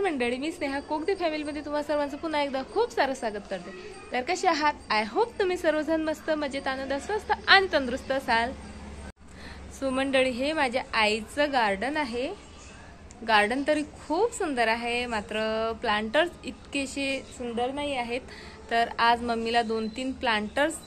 मंडळी, मी स्नेहा कोकदे फॅमिलीमध्ये तुम्हा सर्वांचं पुन्हा एकदा खूप सारं स्वागत करते। तर कसे आहात? आय होप तुम्ही सर्वजण मस्त मजेत, आनंदात, स्वस्त आणि तंदुरुस्त असाल। सो मंडळी, हे माझ्या आईचं गार्डन आहे। गार्डन तरी खूप सुंदर आहे, मात्र प्लांटर्स इतकेशे सुंदर नाही आहेत। तर आज मम्मीला 2-3 प्लांटर्स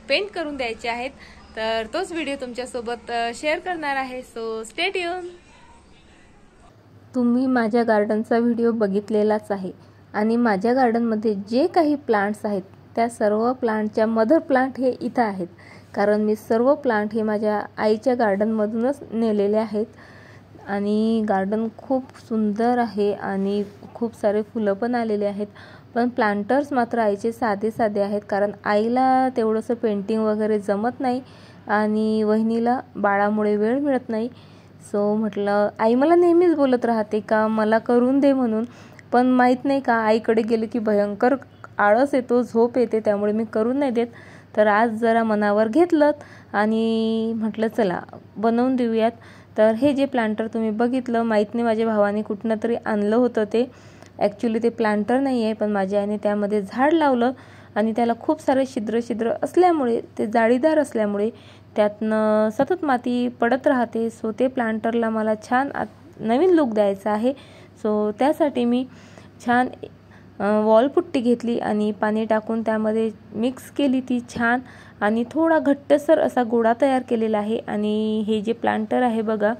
पेंट करून द्यायचे आहेत, तर तोच व्हिडिओ तुमच्यासोबत शेअर करणार आहे। So stay tune. तुम्ही माझ्या गार्डनचा व्हिडिओ बघितलेलाच आहे आणि माझ्या गार्डनमध्ये जे काही प्लांट्स आहेत त्या सर्व प्लांटच्या मदर प्लांट हे इथं आहेत, कारण मी सर्व प्लांट हे माझ्या आईच्या गार्डनमधूनच नेलेले आहेत। आणि गार्डन खूप सुंदर आहे आणि खूप सारे फुलं पण आलेले आहेत, पण प्लांटर्स मात्र आईचे साधे साधे आहेत, कारण आईला तेवढंसं पेंटिंग वगैरे जमत नाही आणि वहिनीला बाळामुळे वेळ मिळत नाही। सो म्हटलं, आई मला नेहमीच बोलत राहते का मला करून दे म्हणून, पण माहीत नाही का आईकडे गेले की भयंकर आळस येतो, झोप येते, त्यामुळे मी करून नाही देत। तर आज जरा मनावर घेतलं आणि म्हटलं चला बनवून देऊयात। तर हे जे प्लांटर तुम्ही बघितलं, माहीत नाही माझ्या भावाने कुठनं तरी आणलं होतं ते। ॲक्च्युली ते प्लांटर नाही आहे, पण माझ्या आईने त्यामध्ये झाड लावलं आणि त्याला खूप सारे छिद्र असल्यामुळे, ते जाळीदार असल्यामुळे त्यातनं सतत माती पडत राहते। सो ते प्लांटरला मला छान नवीन लुक द्यायचा आहे। सो त्यासाठी मी छान वॉलपुट्टी घेतली आणि पाणी टाकून त्यामध्ये मिक्स केली ती छान, आणि थोडा घट्टसर असा गोळा तयार केलेला आहे। आणि हे जे प्लांटर आहे बघा,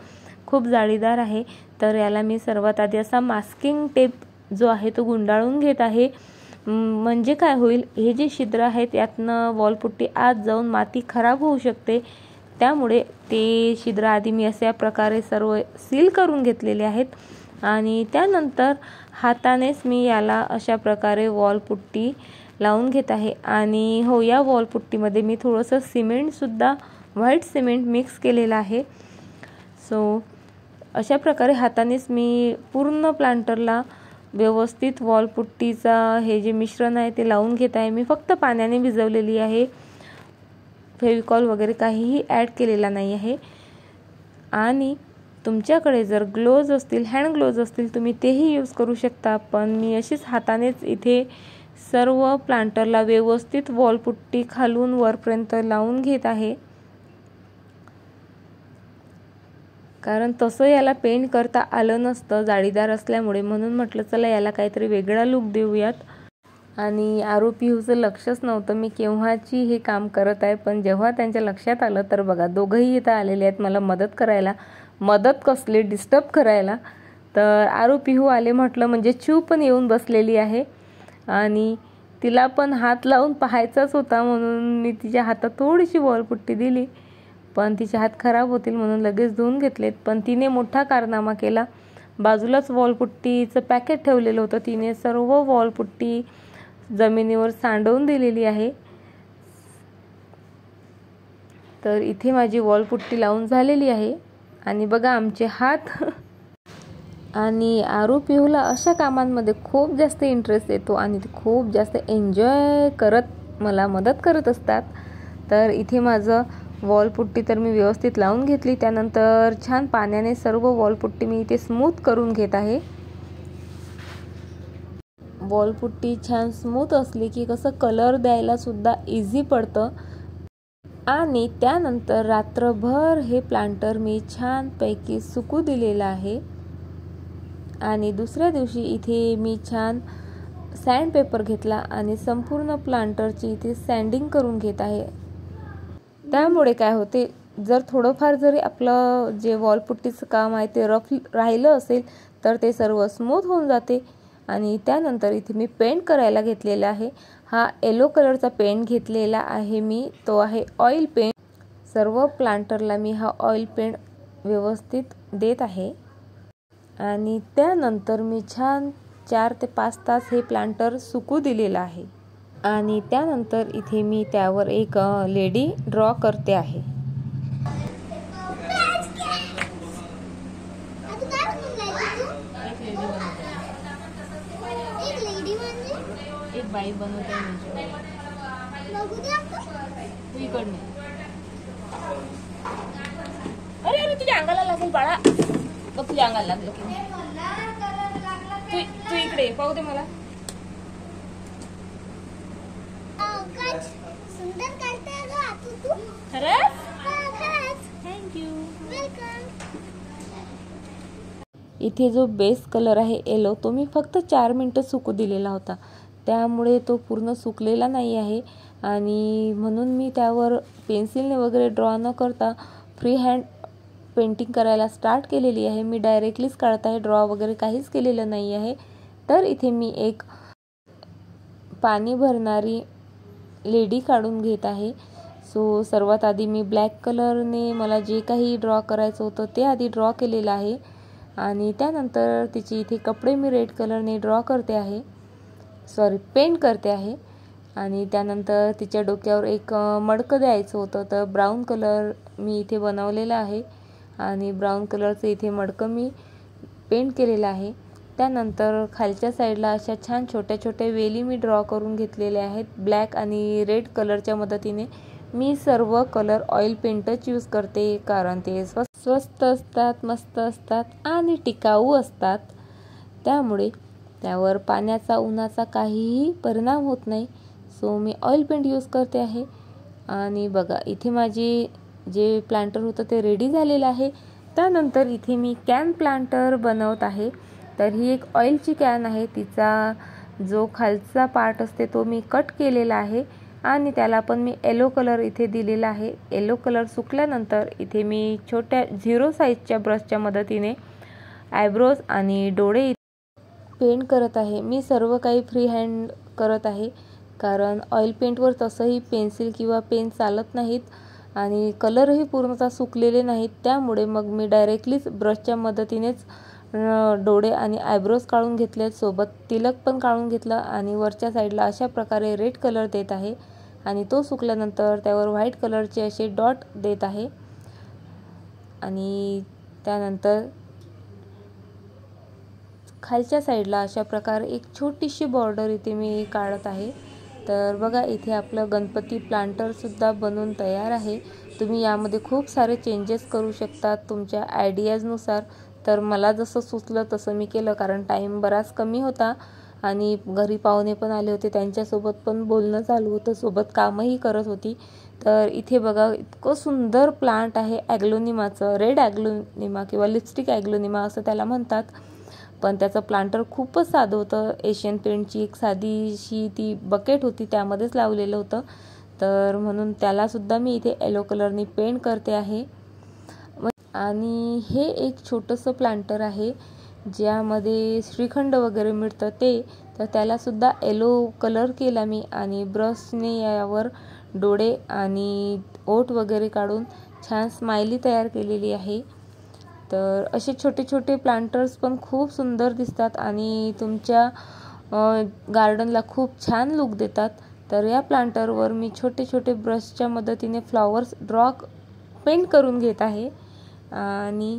खूप जाळीदार आहे, तर याला मी सर्वात आधी असा मास्किंग टेप जो आहे तो गुंडाळून घेत आहे। म्हणजे काय होईल, हे जे छिद्र आहेत यातनं वॉलपुट्टी आत जाऊन माती खराब होऊ शकते, त्यामुळे ते छिद्र आधी मी अशा प्रकारे सर्व सील करून घेतलेले आहेत। आणि त्यानंतर हातानेच मी याला अशा प्रकारे वॉलपुट्टी लावून घेत आहे। आणि हो, या वॉलपुट्टीमध्ये मी थोडंसं सिमेंटसुद्धा, व्हाईट सिमेंट मिक्स केलेलं आहे। सो अशा प्रकारे हातानेच मी पूर्ण प्लांटरला व्यवस्थित वॉलपुट्टीचा हे जे मिश्रण आहे ते लावून घेत आहे। मी फक्त पाण्याने भिजवलेली आहे, फेविकॉल वगैरे काहीही ॲड केलेला नाही आहे। आणि तुमच्याकडे जर ग्लोव्ज असतील, हँड ग्लोव्ज असतील, तुम्ही तेही यूज करू शकता, पण मी अशीच हातानेच इथे सर्व प्लांटरला व्यवस्थित वॉलपुट्टी खालून वरपर्यंत लावून घेत आहे, कारण तसं याला पेंट करता आलं नसतं जाळीदार असल्यामुळे, म्हणून म्हटलं चला याला काहीतरी वेगळा लुक देऊयात। आणि आरोपीहूचं लक्षच नव्हतं मी केव्हाची हे काम करत आहे, पण जेव्हा त्यांच्या लक्षात आलं तर बघा, दोघंही इथं आलेले आहेत मला मदत करायला। मदत कसली, डिस्टर्ब करायला। तर आरोपीहू आले म्हटलं म्हणजे चिव पण येऊन बसलेली आहे आणि तिला पण हात लावून पाहायचाच होता, म्हणून मी तिच्या हातात थोडीशी वॉलपुट्टी दिली, पण तिचे हात खराब होतील म्हणून लगेच धुवून घेतलेत। पण तिने मोठा कारनामा केला, बाजूलाच वॉलपुट्टीचं पॅकेट ठेवलेलं होतं, तिने सर्व वॉलपुट्टी जमिनीवर सांडवून दिलेली आहे। तर इथे माझी वॉलपुट्टी लावून झालेली आहे आणि बघा आमचे हात। आणि आरोपीहूला अशा कामांमध्ये खूप जास्त इंटरेस्ट येतो आणि ते खूप जास्त एन्जॉय करत मला मदत करत असतात। तर इथे माझं वॉलपुट्टी तर मी व्यवस्थित लावून घेतली, त्यानंतर छान पाण्याने सर्व वॉलपुट्टी मी इथे स्मूथ करून घेत आहे। वॉलपुट्टी छान स्मूथ असली की कसं कलर द्यायला सुद्धा इझी पडतं। आणि त्यानंतर रात्रभर हे प्लांटर मी छानपैकी सुकू दिलेलं आहे। आणि दुसऱ्या दिवशी इथे मी छान सँडपेपर घेतला आणि संपूर्ण प्लांटरची इथे सँडिंग करून घेत आहे। त्यामुळे काय होते, जर थोडंफार जरी आपलं जे वॉलपुट्टीचं काम आहे ते रफ राहिलं असेल तर ते सर्व स्मूथ होऊन जाते। आणि त्यानंतर इथे मी पेंट करायला घेतलेला आहे, हा येलो कलरचा पेंट घेतलेला आहे मी, तो आहे ऑइल पेंट। सर्व प्लांटरला मी हा ऑइल पेंट व्यवस्थित देत आहे। आणि त्यानंतर मी छान 4 ते 5 तास हे प्लांटर सुकू दिलेलं आहे। आणि त्यानंतर इथे मी त्यावर एक लेडी ड्रॉ करते आहे। एक बाई बनवते अरे अरे तुझ्या अंगाला लागेल बाळा, तुझ्या अंगाला लागलं की तू इकडे पाहू दे मला. सुंदर काढते ग आता तू. खरंच खरंच. थँक्यू. वेलकम. इथे जो बेस कलर आहे येलो तो मी फक्त 4 मिनिटं सुकू दिलेला होता, त्यामुळे तो पूर्ण सुकलेला नाही आहे आणि म्हणून मी त्यावर पेन्सिलने वगैरे ड्रॉ न करता फ्री हँड पेंटिंग करायला स्टार्ट केलेली आहे. मी डायरेक्टलीच काढत आहे, ड्रॉ वगैरे काहीच केलेलं नाही आहे. तर इथे मी एक पाणी भरणारी लेडी काढून घेत आहे. सो सर्वात आधी मी ब्लॅक कलरने मला जे काही ड्रॉ करायचं होतं ते आधी ड्रॉ केलेलं आहे आणि त्यानंतर तिचे इथे कपडे मी रेड कलरने ड्रॉ करते आहे, पेंट करते आहे. आणि त्यानंतर तिच्या डोक्यावर एक मडकं द्यायचं होतं, तर ब्राऊन कलर मी इथे बनवलेला आहे आणि ब्राऊन कलरचं इथे मडकं मी पेंट केलेलं आहे. त्यानंतर खालच्या साईडला अशा छान छोट्या छोट्या वेली मी ड्रॉ करून घेतलेल्या आहेत. ब्लॅक आणि रेड कलरच्या मदतीने मी सर्व कलर ऑइल पेंटच यूज करते, कारण ते स्वस्त असतात, मस्त असतात आणि टिकाऊ असतात. त्यामुळे त्यावर पाण्याचा उन्हाचा काहीही परिणाम होत नाही. सो मी ऑइल पेंट यूज करते आहे. आणि बघा इथे माझे जे प्लांटर होतं ते रेडी झालेलं आहे. त्यानंतर इथे मी कॅन प्लांटर बनवत आहे. तर ही एक ऑइलची कॅन आहे, तिचा जो खालचा पार्ट असते तो मी कट केलेला आहे आणि त्याला पण मी येलो कलर इथे दिलेला आहे. येलो कलर सुकल्यानंतर इथे मी छोट्या 0 साईजच्या ब्रशच्या मदतीने आयब्रोज आणि डोळे पेंट करत आहे. मी सर्व काही फ्री हँड करत आहे, कारण ऑइल पेंटवर तसंही पेन्सिल किंवा पेन चालत नाहीत आणि कलरही पूर्णतः सुकलेले नाहीत. त्यामुळे मग मी डायरेक्टलीच ब्रशच्या मदतीनेच डोळे आणि आयब्रोज काढून घेतले, सोबत तिलक पण काढून घेतलं आणि वरच्या साईडला अशा प्रकारे रेड कलर देत आहे आणि तो सुकल्यानंतर त्यावर व्हाईट कलरचे असे डॉट देत आहे. आणि त्यानंतर खालच्या साईडला अशा प्रकारे एक छोटीशी बॉर्डर इथे मी काढत आहे. तर बघा इथे आपलं गणपती प्लांटर सुद्धा बनून तयार आहे. तुम्ही यामध्ये खूप सारे चेंजेस करू शकता तुमच्या आयडियाजनुसार. तर मला जसं सुचलं तसं मी केलं, कारण टाईम बराच कमी होता आणि घरी पाहुणे पण आले होते, त्यांच्यासोबत पण बोलणं चालू होतं, सोबत कामही करत होती. तर इथे बघा इतकं सुंदर प्लांट आहे ॲग्लोनिमाचं, रेड ॲग्लोनिमा किंवा लिपस्टिक ॲग्लोनिमा असं त्याला म्हणतात. पण त्याचं प्लांटर खूपच साधं होतं. एशियन पेंटची एक साधीशी ती बकेट होती, त्यामध्येच लावलेलं होतं. तर म्हणून त्यालासुद्धा मी इथे येलो कलरनी पेंट करते आहे. आणि हे एक छोटंसं प्लांटर आहे ज्यामध्ये श्रीखंड वगैरे मिळतं ते, तर त्यालासुद्धा येलो कलर केला मी आणि ब्रशने यावर डोळे आणि ओठ वगैरे काढून छान स्माइली तयार केलेली आहे. तर असे छोटे छोटे प्लांटर्स पण खूप सुंदर दिसतात आणि तुमच्या गार्डनला खूप छान लुक देतात. तर या प्लांटरवर मी छोटे छोटे ब्रशच्या मदतीने फ्लॉवर्स पेंट करून घेत आहे आणि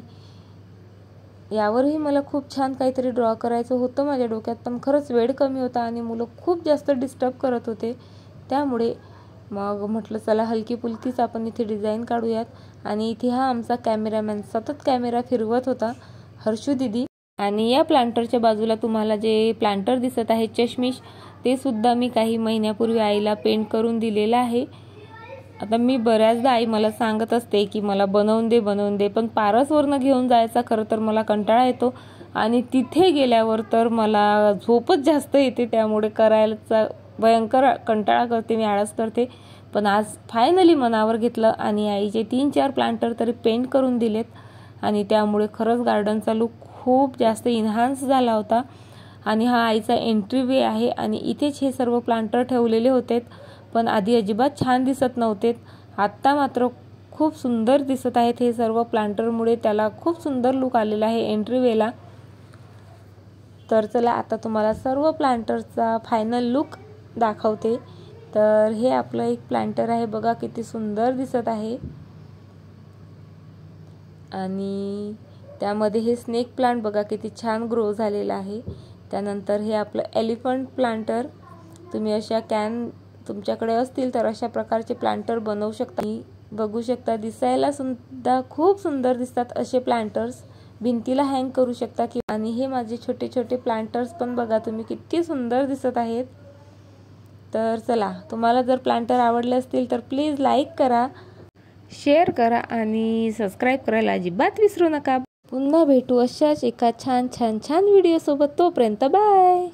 यावरही मला खूप छान काहीतरी ड्रॉ करायचं होतं माझ्या डोक्यात, पण खरंच वेळ कमी होता आणि मुलं खूप जास्त डिस्टर्ब करत होते. त्यामुळे मग म्हटलं चला हलकी फुलकीच आपण इथे डिझाईन काढूयात. आणि इथे हा आमचा कॅमेरामॅन सतत कॅमेरा फिरवत होता, हर्षू दिदी. आणि या प्लांटरच्या बाजूला तुम्हाला जे प्लांटर दिसत आहे चष्मिश, ते सुद्धा मी काही महिन्यापूर्वी आईला पेंट करून दिलेलं आहे. आता मी बऱ्याचदा आई मला सांगत असते की मला बनवून दे, पण पारसवरनं घेऊन जायचा खरं तर मला कंटाळा येतो आणि तिथे गेल्यावर तर मला झोपच जास्त येते, त्यामुळे करायचा भयंकर कंटाळा करते, मी आळस करते. पण आज फायनली मनावर घेतलं आणि आईचे 3-4 प्लांटर तरी पेंट करून दिलेत आणि त्यामुळे खरंच गार्डनचा लुक खूप जास्त इन्हान्स झाला होता. आणि हा आईचा एंट्री वे आहे आणि इथेच हे सर्व प्लांटर ठेवलेले होते, पण आधी अजिबात छान दिसत नव्हते. आत्ता मात्र खूप सुंदर दिसत आहेत हे सर्व प्लांटरमुळे, त्याला खूप सुंदर लुक आलेला आहे एंट्री वेला. तर चला आता तुम्हाला सर्व प्लांटरचा फायनल लुक दाखवते. तर हे आपलं एक प्लांटर आहे, बघा किती सुंदर दिसत आहे. आणि त्यामध्ये हे स्नेक प्लांट बघा किती छान ग्रो झालेला आहे. त्यानंतर हे आपलं एलिफंट प्लांटर, तुम्ही अशा कॅन तुमच्याकडे असतील तर अशा प्रकारचे प्लांटर बनवू शकता. बघू शकता दिसायला सुद्धा खूप सुंदर दिसतात असे प्लांटर्स. भिंतीला हँग करू शकता की. आणि हे माझे छोटे छोटे प्लांटर्स पण बघा तुम्ही किती सुंदर दिसत आहेत. तर चला, तुम्हाला जर प्लांटर आवडले असतील तर प्लीज लाईक करा, शेअर करा आणि सबस्क्राईब करायला अजिबात विसरू नका. पुन्हा भेटू अशाच एका छान छान छान व्हिडिओ सोबत. तोपर्यंत बाय.